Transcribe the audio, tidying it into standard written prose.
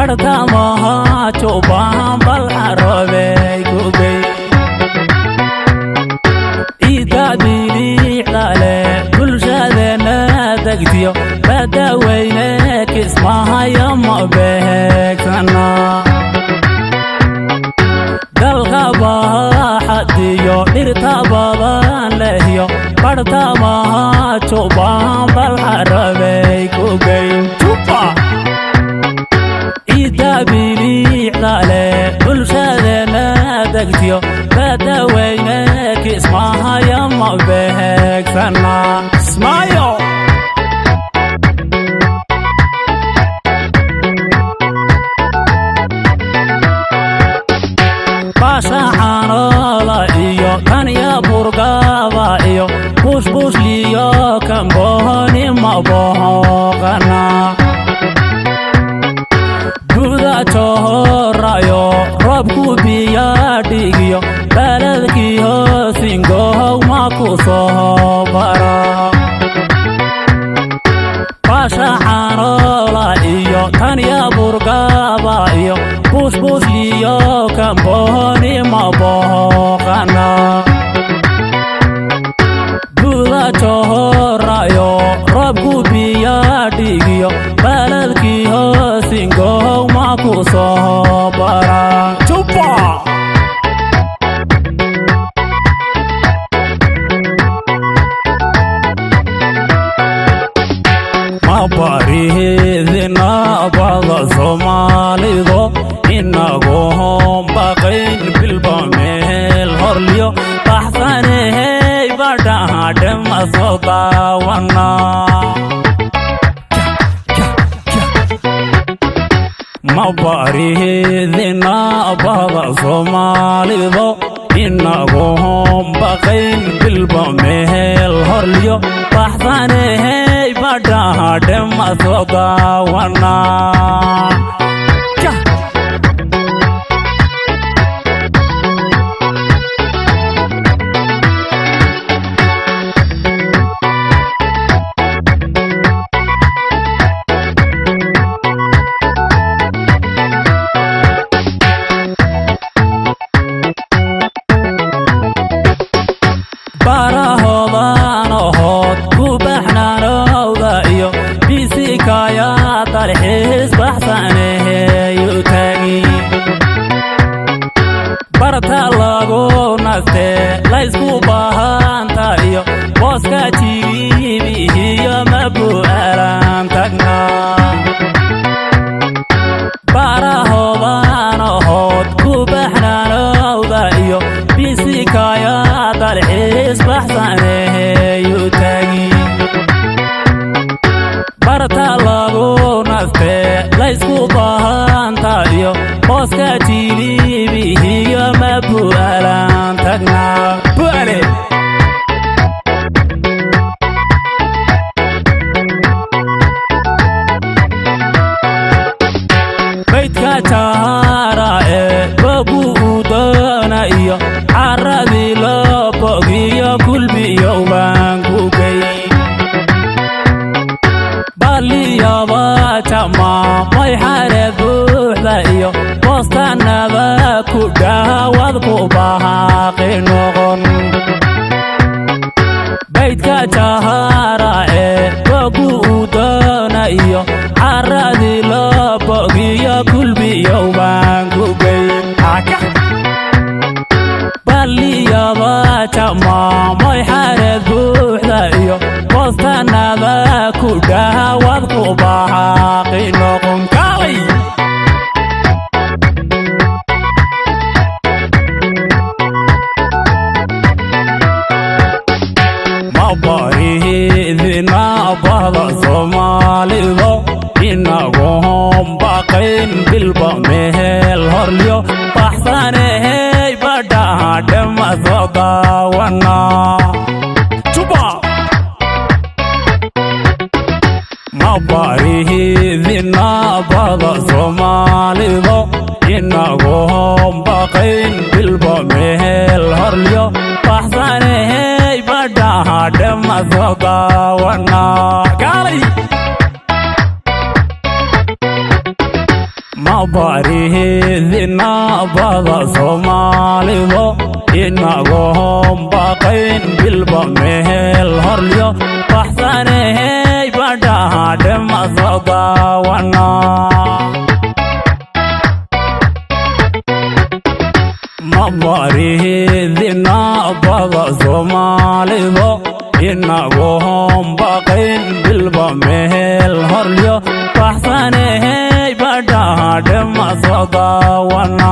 barta maha chobaan bal harabey gubey ida dili dale bulshadena dagtiyo badaweyne kismaha yama beegsana dalka bahadiyo dhirta badan lehiyo barta maha chobaan bal harabey gubey tupa بيلي على كل شادنا دقتيو بدوينك اسمعها يما بهك فنا اسمعيو باشا حانولا ايو كان يا برقابا ايو بوش بوش ليو كان بوهني ما بوهقنا rayo robku biya digiyo baladkiyo singo ma ku soo bara pasha hanola iyo taniya burgaba iyo bush liyo kamboni ma boqana buda rayo robku biya digiyo baladkiyo singo ma ku soo bara chupa ma barihidina bada Soomaalido inago baqayn bilbameel horliyo baxsanay badhaadhe ma soo daawana ma barihidina bada Soomaalido inago baqayn bilbameel horliyo baxsanay badhaadhe ma soo daawana يا طرحيس بحثانه يتاقي برتا لغو نفته لايسكو باهانتا يو بوسكا تيبيه يا مبو ألان تقنا بارا هوضان هود كوبحنا نوضا يو بيسيكا يا طرحيس بحثانه يتاقي barta lagu naste laysku bahanta iyo booska jilibihiyo mabu alan tagna buale beytka tahara babu udana iyo aradi lo bogiyo kulbiyo bangu gay يابا تما ماي حارب وحدايو بوستانا كودا وذكو باقي نغن بيتك جهارا وقودانا ايو عرادي لبقيا كل بيوبان كوبي بالي يابا تما ماي حارب وحدايو بوستانا كودا وذكو باقي نغن كالي ما mabarihidina bahda Soomaalido inagoon baqayn bilba mehel horlyo baxsaney badhaha dhama soo daawana juba mabarihidina bahda Soomaalido inagoon baqayn bilba mehel horlyo baxsaney badhaha dhama soo daawana gaalay mabarihidina bahda Soomaalido inagoon baqayn bilba mehel horlyo baxsaney badhaha dhama soo daawana mabarihidina bahda Soomaalido inagoon baqayn bilba mehel horlyo baxsaney badhaha dhama soo daawana